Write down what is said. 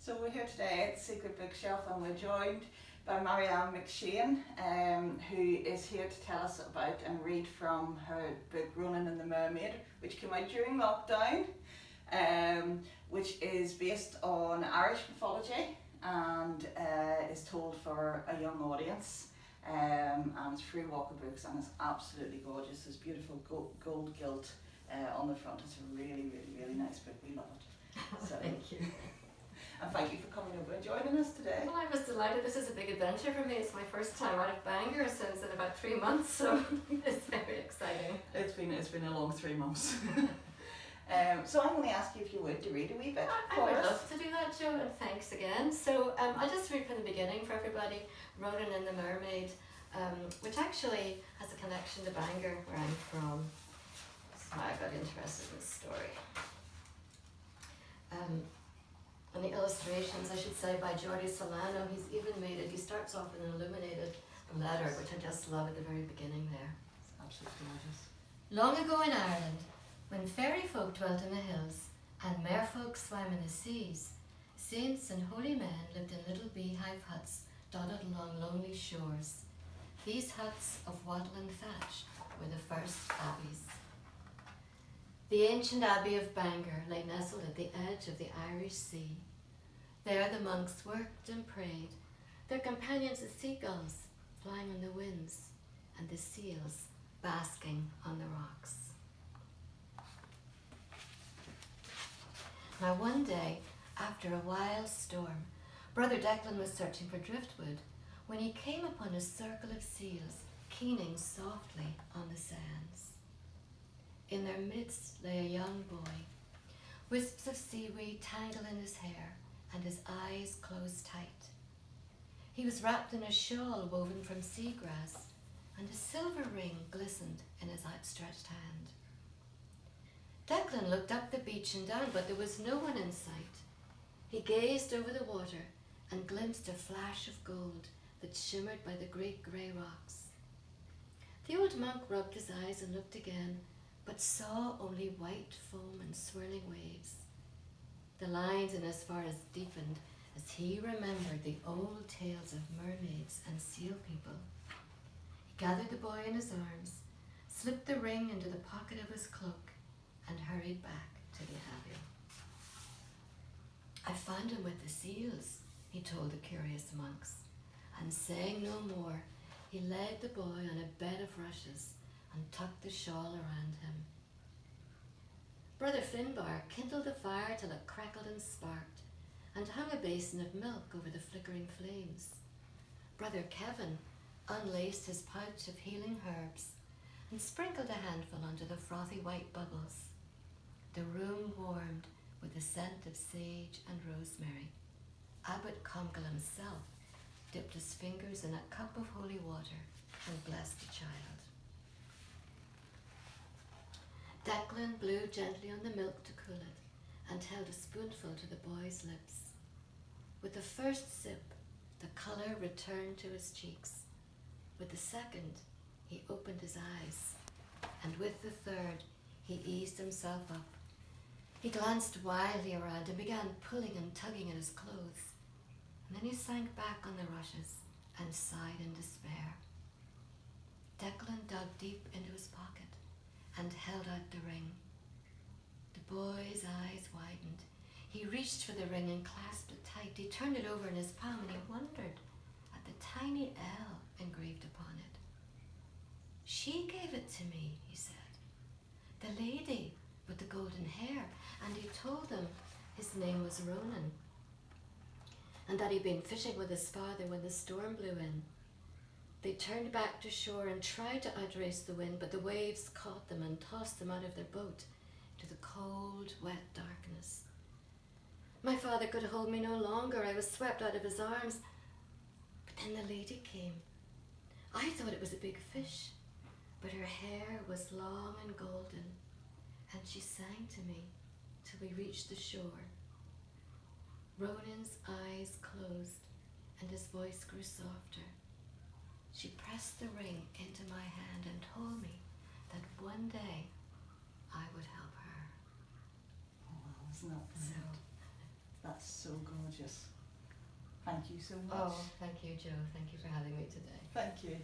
So we're here today at the Secret Bookshelf and we're joined by Marianne McShane, who is here to tell us about and read from her book Ronan and the Mermaid, which came out during lockdown, which is based on Irish mythology and is told for a young audience. And it's through Walker Books and it's absolutely gorgeous. There's beautiful gold gilt on the front. It's a really nice book. We love it. So, thank you. And thank you for coming over and joining us today. Well, I was delighted. This is a big adventure for me. It's my first time out of Bangor since in about 3 months, so it's very exciting. It's been a long 3 months. So I'm going to ask you if you would to read a wee bit I for would us. love to do that, Jo, and thanks again. So I'll just read from the beginning for everybody. Ronan and the Mermaid, which actually has a connection to Bangor, where I'm from. That's why I got interested in this story. And the illustrations, I should say, by Jordi Solano. He's even made it. He starts off with an illuminated letter, which I just love at the very beginning there. It's absolutely gorgeous. Long ago in Ireland, when fairy folk dwelt in the hills and merfolk swam in the seas, saints and holy men lived in little beehive huts dotted along lonely shores. These huts of wattle and thatch were the first abbeys. The ancient abbey of Bangor lay nestled at the edge of the Irish Sea. There the monks worked and prayed, their companions the seagulls flying on the winds and the seals basking on the rocks. Now one day, after a wild storm, Brother Declan was searching for driftwood when he came upon a circle of seals keening softly on the sands. In their midst lay a young boy, wisps of seaweed tangled in his hair and his eyes closed tight. He was wrapped in a shawl woven from seagrass, and a silver ring glistened in his outstretched hand. Declan looked up the beach and down, but there was no one in sight. He gazed over the water and glimpsed a flash of gold that shimmered by the great grey rocks. The old monk rubbed his eyes and looked again, but saw only white foam and swirling waves. The lines in his forehead deepened as he remembered the old tales of mermaids and seal people. He gathered the boy in his arms, slipped the ring into the pocket of his cloak, and hurried back to the abbey. I found him with the seals, he told the curious monks, and saying no more, he laid the boy on a bed of rushes and tucked the shawl around him. Brother Finbar kindled the fire till it crackled and sparked, and hung a basin of milk over the flickering flames. Brother Kevin unlaced his pouch of healing herbs and sprinkled a handful onto the frothy white bubbles. The room warmed with the scent of sage and rosemary. Abbot Comgall himself dipped his fingers in a cup of holy water and blessed the child. Declan blew gently on the milk to cool it and held a spoonful to the boy's lips. With the first sip, the colour returned to his cheeks. With the second, he opened his eyes, and with the third, he eased himself up. He glanced wildly around and began pulling and tugging at his clothes. And then he sank back on the rushes and sighed in despair. Declan dug deep into his pocket and held out the ring. The boy's eyes widened. He reached for the ring and clasped it tight. He turned it over in his palm and he wondered at the tiny L engraved upon it. She gave it to me, he said. The lady with the golden hair. And he told them his name was Ronan, and that he'd been fishing with his father when the storm blew in. They turned back to shore and tried to outrace the wind, but the waves caught them and tossed them out of their boat to the cold, wet darkness. My father could hold me no longer. I was swept out of his arms. But then the lady came. I thought it was a big fish, but her hair was long and golden, and she sang to me till we reached the shore. Ronan's eyes closed and his voice grew softer. She pressed the ring into my hand and told me that one day I would help her. Oh, wow, isn't that So That's so gorgeous. Thank you so much. Oh, thank you, Jo. Thank you for having me today. Thank you.